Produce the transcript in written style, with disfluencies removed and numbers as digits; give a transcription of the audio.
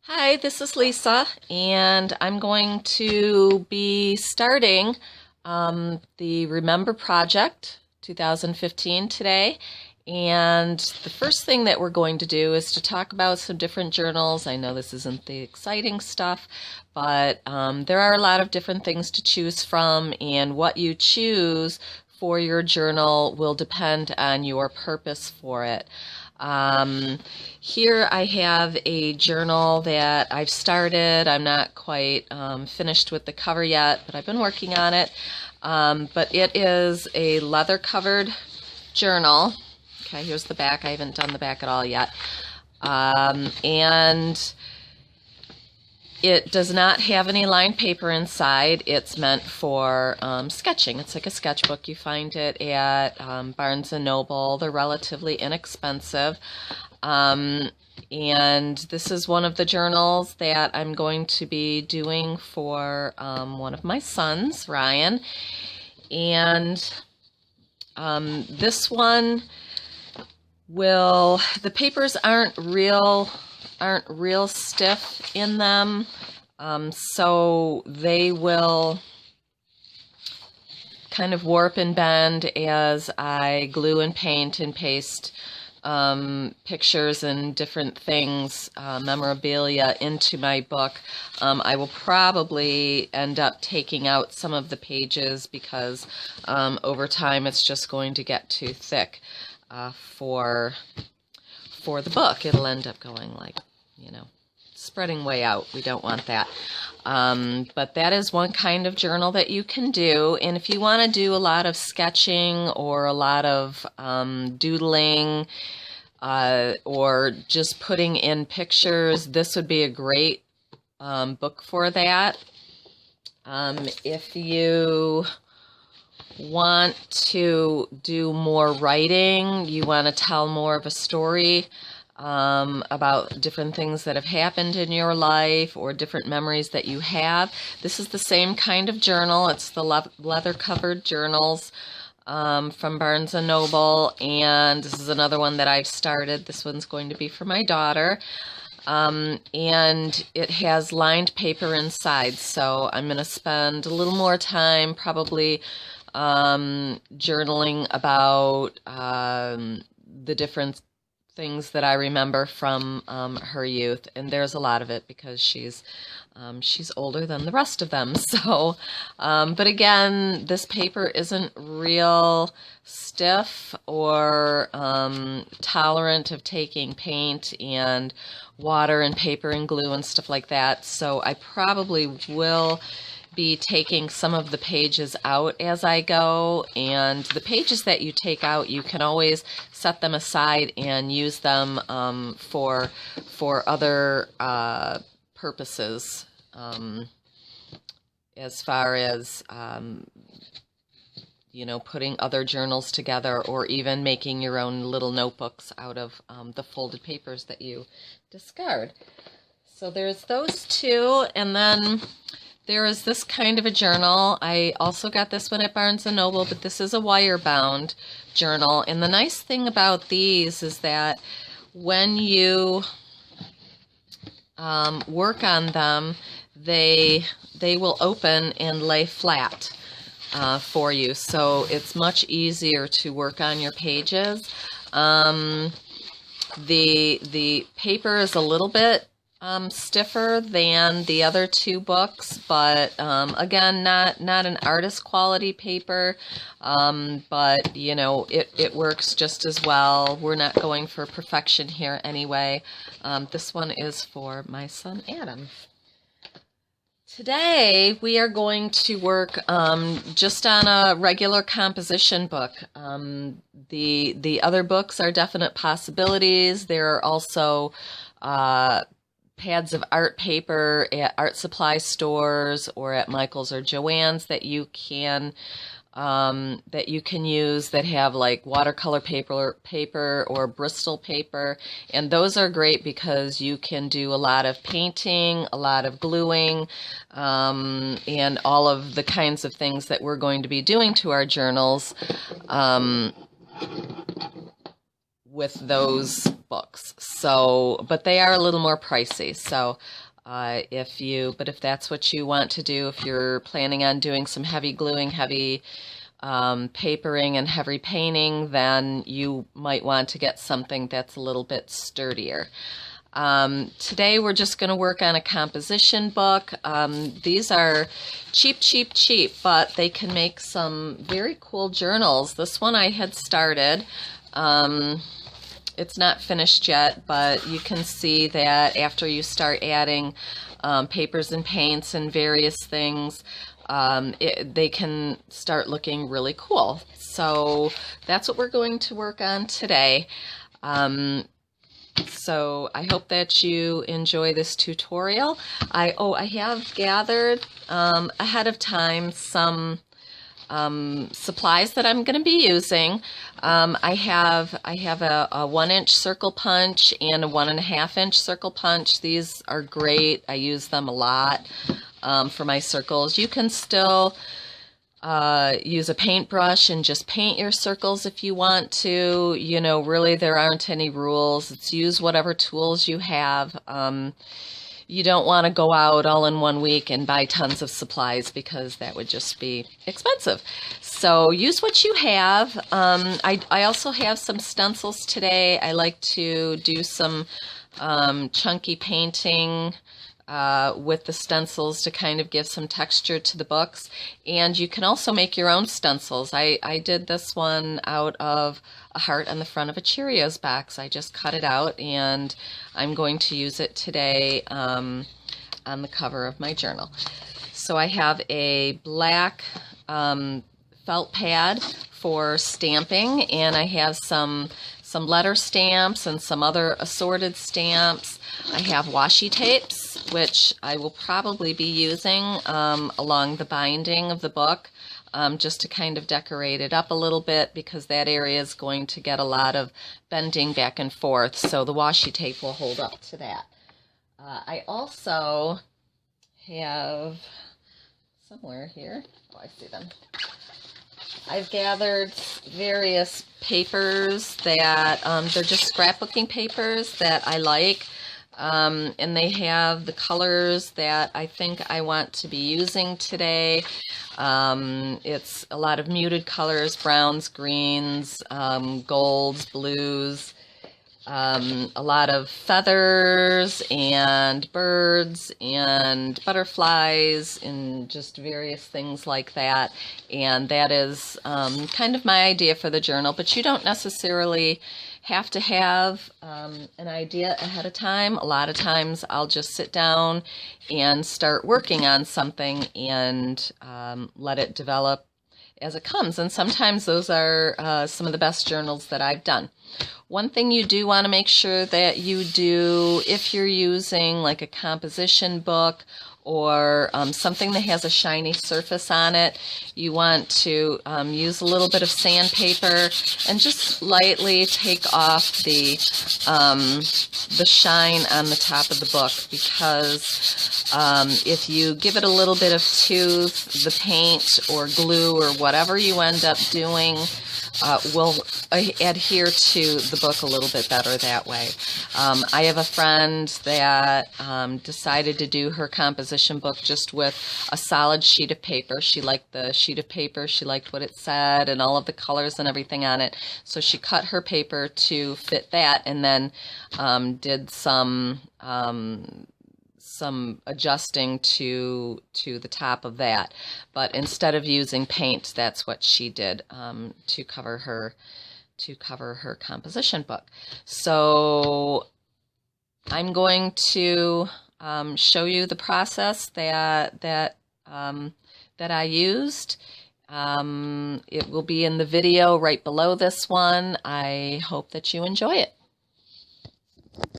Hi, this is Lisa, and I'm going to be starting the Remember Project 2015 today. And the first thing that we're going to do is to talk about some different journals. I know this isn't the exciting stuff, but there are a lot of different things to choose from, and what you choose for your journal will depend on your purpose for it. Here I have a journal that I've started. I'm not quite finished with the cover yet, but I've been working on it. But it is a leather-covered journal. Okay, here's the back. I haven't done the back at all yet. And it does not have any lined paper inside. It's meant for sketching. It's like a sketchbook. You find it at Barnes & Noble. They're relatively inexpensive. And this is one of the journals that I'm going to be doing for one of my sons, Ryan. And this one the papers aren't real stiff in them, so they will kind of warp and bend as I glue and paint and paste pictures and different things, memorabilia, into my book. I will probably end up taking out some of the pages because over time it's just going to get too thick for the book. It'll end up going like, spreading way out. We don't want that. But that is one kind of journal that you can do. And if you want to do a lot of sketching or a lot of doodling or just putting in pictures, this would be a great book for that. If you want to do more writing, you want to tell more of a story about different things that have happened in your life or different memories that you have, this is the same kind of journal. It's the leather-covered journals from Barnes & Noble, and this is another one that I've started. This one's going to be for my daughter. And it has lined paper inside, so I'm going to spend a little more time probably journaling about the different things that I remember from her youth, and there's a lot of it because she's older than the rest of them. So, but again, this paper isn't real stiff or tolerant of taking paint and water and paper and glue and stuff like that. So I probably will be taking some of the pages out as I go, and the pages that you take out, you can always set them aside and use them for other purposes, as far as putting other journals together, or even making your own little notebooks out of the folded papers that you discard. So there's those two, and then there is this kind of a journal. I also got this one at Barnes & Noble, but this is a wire-bound journal. And the nice thing about these is that when you work on them, they will open and lay flat for you. So it's much easier to work on your pages. The paper is a little bit stiffer than the other two books, but again, not an artist quality paper, but it works just as well. We're not going for perfection here anyway. This one is for my son Adam. Today we are going to work just on a regular composition book. The other books are definite possibilities. There are also pads of art paper at art supply stores or at Michael's or Joann's that you can use, that have like watercolor paper or Bristol paper, and those are great because you can do a lot of painting, a lot of gluing, and all of the kinds of things that we're going to be doing to our journals with those books. So, but they are a little more pricey. So if that's what you want to do, if you're planning on doing some heavy gluing, heavy papering and heavy painting, then you might want to get something that's a little bit sturdier. Today we're just going to work on a composition book. These are cheap, but they can make some very cool journals. This one I had started. It's not finished yet, but you can see that after you start adding papers and paints and various things, they can start looking really cool. So that's what we're going to work on today. So I hope that you enjoy this tutorial. I have gathered ahead of time some supplies that I'm going to be using. I have a 1-inch circle punch and a 1.5-inch circle punch. These are great. I use them a lot for my circles. You can still use a paintbrush and just paint your circles if you want to. You know, really there aren't any rules. It's use whatever tools you have. You don't want to go out all in one week and buy tons of supplies because that would just be expensive. So use what you have. I also have some stencils today. I like to do some chunky painting with the stencils to kind of give some texture to the books. And you can also make your own stencils. I did this one out of a heart on the front of a Cheerios box. I just cut it out and I'm going to use it today on the cover of my journal. So I have a black felt pad for stamping, and I have some letter stamps and some other assorted stamps. I have washi tapes, which I will probably be using along the binding of the book, just to kind of decorate it up a little bit, because that area is going to get a lot of bending back and forth, so the washi tape will hold up to that. I also have somewhere here, oh, I see them. I've gathered various papers that, they're just scrapbooking papers that I like. And they have the colors that I think I want to be using today. It's a lot of muted colors, browns, greens, golds, blues, a lot of feathers and birds and butterflies and just various things like that. And that is kind of my idea for the journal, but you don't necessarily have to have an idea ahead of time. A lot of times I'll just sit down and start working on something and let it develop as it comes. And sometimes those are some of the best journals that I've done. One thing you do want to make sure that you do, if you're using like a composition book or something that has a shiny surface on it, you want to use a little bit of sandpaper and just lightly take off the shine on the top of the book, because if you give it a little bit of tooth, the paint or glue or whatever you end up doing will adhere to the book a little bit better that way. I have a friend that decided to do her composition book just with a solid sheet of paper. She liked the sheet of paper, she liked what it said and all of the colors and everything on it. So she cut her paper to fit that, and then did some adjusting to the top of that. But instead of using paint, that's what she did to cover her composition book. So I'm going to show you the process that I used. It will be in the video right below this one. I hope that you enjoy it.